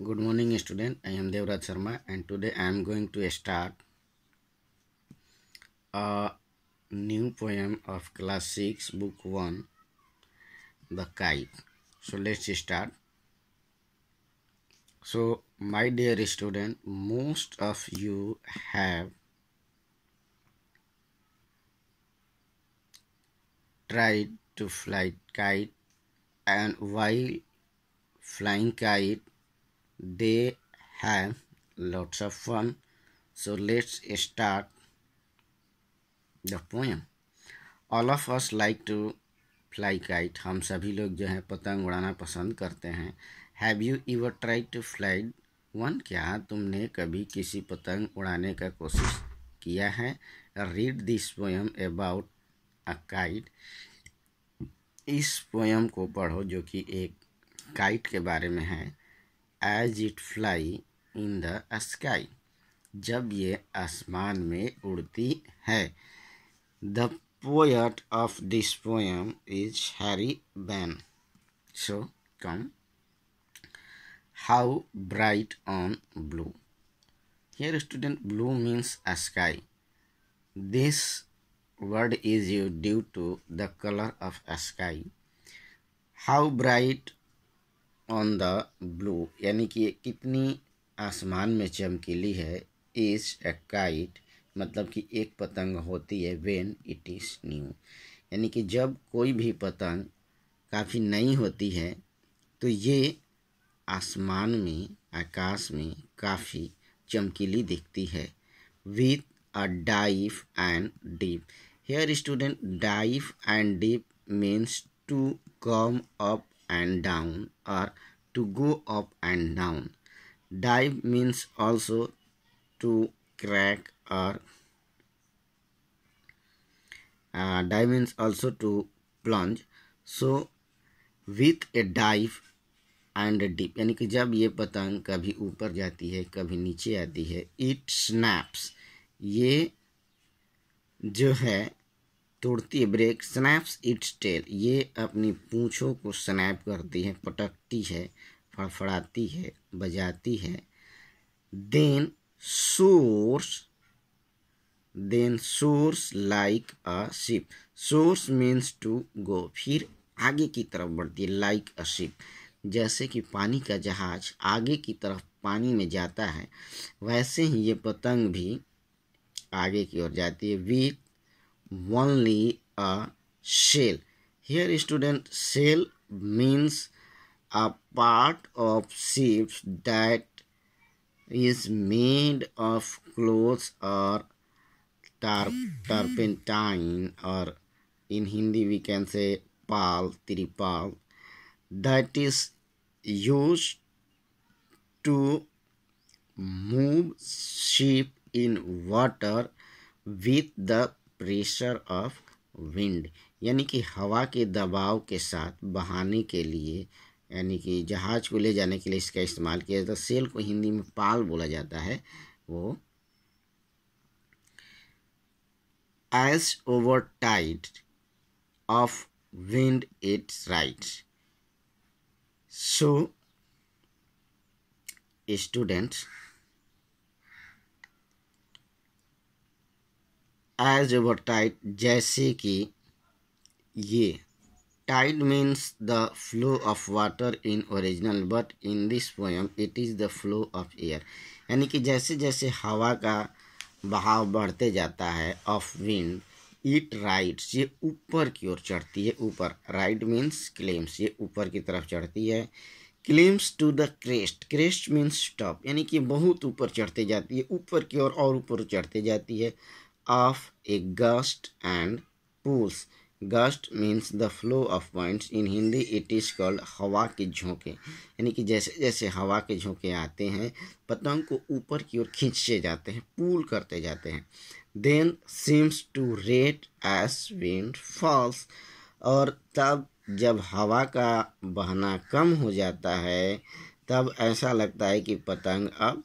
Good morning, student. I am Devraj Sharma, and today I am going to start a new poem of Class 6, Book 1, The Kite. So let's start. So, my dear student, most of you have tried to fly kite, and while flying kite, they have lots of fun. So let's start the poem. All of us like to fly kite. हम सभी लोग जो है पतंग उड़ाना पसंद करते हैं. Have you ever try to fly one? क्या तुमने कभी किसी पतंग उड़ाने का कोशिश किया है? Read this poem about a kite. इस पोएम को पढ़ो जो कि एक काइट के बारे में है. As it fly in the sky. जब ये आसमान में उड़ती है. The poet of this poem is Harry Benn. So, come. How bright on blue. Here, student, blue means a sky. This word is used due to the color of a sky. How bright on the blue, यानी कि कितनी आसमान में चमकीली है. is a kite, मतलब कि एक पतंग होती है when it is new, यानी कि जब कोई भी पतंग काफ़ी नई होती है तो ये आसमान में, आकाश में काफ़ी चमकीली दिखती है. with a dive and dip. Here student, dive and dip means to come up and down or to go up and down. Dive means also to crack or dive means also to plunge. So with a dive and a dip, यानी कि जब ये पतंग कभी ऊपर जाती है कभी नीचे आती है. इट स्नैप्स, ये जो है तोड़ती है. ब्रेक. स्नैप्स इट्स टेल, ये अपनी पूँछों को स्नैप करती है, पटकती है, फड़फड़ाती है, बजाती है. Then soars like a ship. soars means to go. फिर आगे की तरफ बढ़ती है. like a ship, जैसे कि पानी का जहाज आगे की तरफ पानी में जाता है, वैसे ही ये पतंग भी आगे की ओर जाती है. with only a shell. Here student, shell means a part of ships that is made of clothes or turpentine, or in Hindi we can say tirpal, that is used to move ship in water with the pressure of wind. यानी कि हवा के दबाव के साथ बहाने के लिए, यानी कि जहाज को ले जाने के लिए इसका इस्तेमाल किया जाता है. सेल को हिंदी में पाल बोला जाता है. वो as over tide of wind it rides. So students, as over tide, जैसे कि ये tide means the flow of water in original, but in this poem it is the flow of air. यानी कि जैसे जैसे हवा का बहाव बढ़ते जाता है ऑफ विंड, इट राइड्स, ये ऊपर की ओर चढ़ती है. ऊपर. राइड मीन्स क्लेम्स, ये ऊपर की तरफ चढ़ती है. Climbs to the crest. Crest means top, यानी कि बहुत ऊपर चढ़ते जाती है, ऊपर की ओर और ऊपर चढ़ते जाती है. Of A gust and pools. Gust means the flow of points. In Hindi it is called हवा के झोंके, यानी कि जैसे जैसे हवा के झोंके आते हैं पतंग को ऊपर की ओर खींचे जाते हैं, पुल करते जाते हैं. Then seems to rest as wind falls. और तब जब हवा का बहना कम हो जाता है तब ऐसा लगता है कि पतंग अब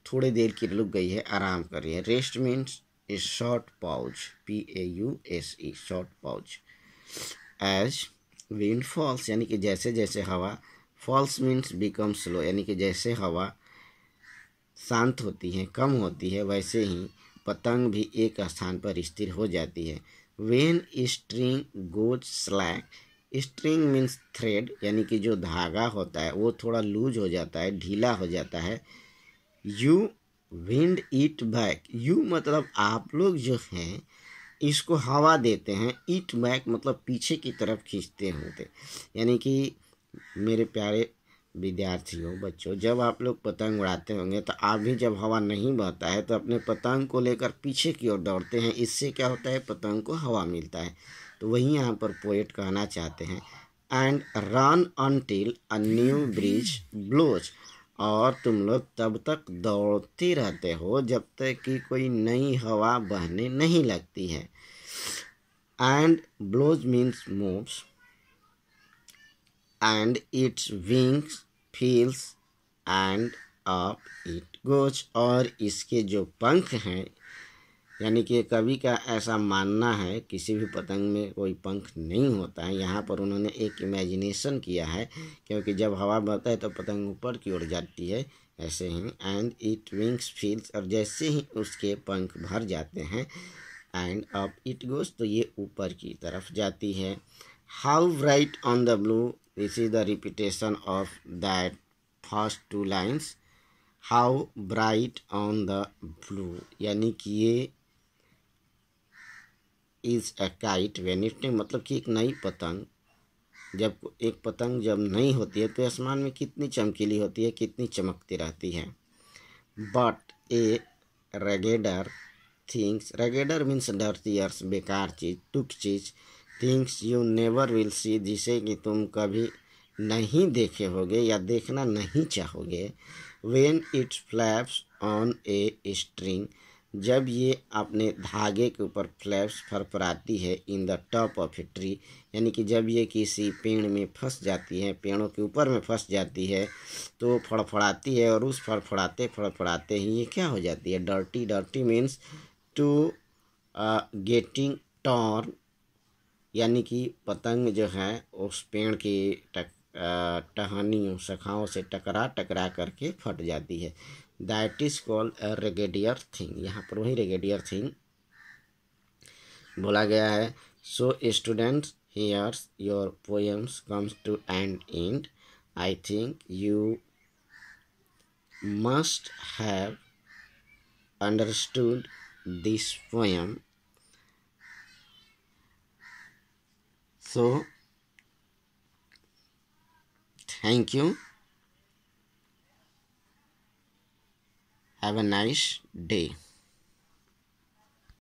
थोड़ी देर की रुक गई है, आराम कर रही है. Rest means a short pause, pause, short pause. as wind falls, यानी कि जैसे जैसे हवा फॉल्स मीन्स बिकम स्लो, यानी कि जैसे हवा शांत होती है, कम होती है, वैसे ही पतंग भी एक स्थान पर स्थिर हो जाती है। When string goes slack, string means thread, यानी कि जो धागा होता है वो थोड़ा लूज हो जाता है, ढीला हो जाता है। You wind it back, you मतलब आप लोग जो हैं इसको हवा देते हैं, इट बैक मतलब पीछे की तरफ खींचते होते, यानी कि मेरे प्यारे विद्यार्थियों, बच्चों, जब आप लोग पतंग उड़ाते होंगे तो आप भी जब हवा नहीं बहता है तो अपने पतंग को लेकर पीछे की ओर दौड़ते हैं। इससे क्या होता है, पतंग को हवा मिलता है। तो वही यहाँ पर पोएट कहना चाहते हैं, and run until a new breeze blows, और तुम लोग तब तक दौड़ते रहते हो जब तक कि कोई नई हवा बहने नहीं लगती है। And blows means moves, and its wings feels and up it goes, और इसके जो पंख हैं, यानी कि कवि का ऐसा मानना है, किसी भी पतंग में कोई पंख नहीं होता है। यहाँ पर उन्होंने एक इमेजिनेशन किया है, क्योंकि जब हवा बहता है तो पतंग ऊपर की ओर जाती है, ऐसे ही एंड इट विंग्स फील्स, और जैसे ही उसके पंख भर जाते हैं एंड अप इट गोज, तो ये ऊपर की तरफ जाती है। How bright on the blue, this is the repetition of that first two lines. How bright on the blue, यानी कि ये is a kite when it, मतलब कि एक नई पतंग, जब एक पतंग जब नई होती है तो आसमान में कितनी चमकीली होती है, कितनी चमकती रहती है। But a ragged things, ragged means dirty अर्स, बेकार चीज, टुक चीज, things you never will see, जिसे कि तुम कभी नहीं देखे होगे या देखना नहीं चाहोगे। When it's flaps on a string, जब ये अपने धागे के ऊपर फ्लैप्स फरफराती है, in the top of a tree, यानी कि जब ये किसी पेड़ में फंस जाती है, पेड़ों के ऊपर में फंस जाती है तो फड़फड़ाती है, और उस फड़फड़ाते फड़फड़ाते ही ये क्या हो जाती है, dirty. Dirty means to getting torn, यानी कि पतंग जो है उस पेड़ की टहनियों शाखाओं से टकरा टकरा करके फट जाती है। That is called a रेगेडियर thing, यहाँ पर वही रेगेडियर थिंग बोला गया है। So students, here's your poems comes to and I think you must have understood this poem. So, thank you. Have a nice day.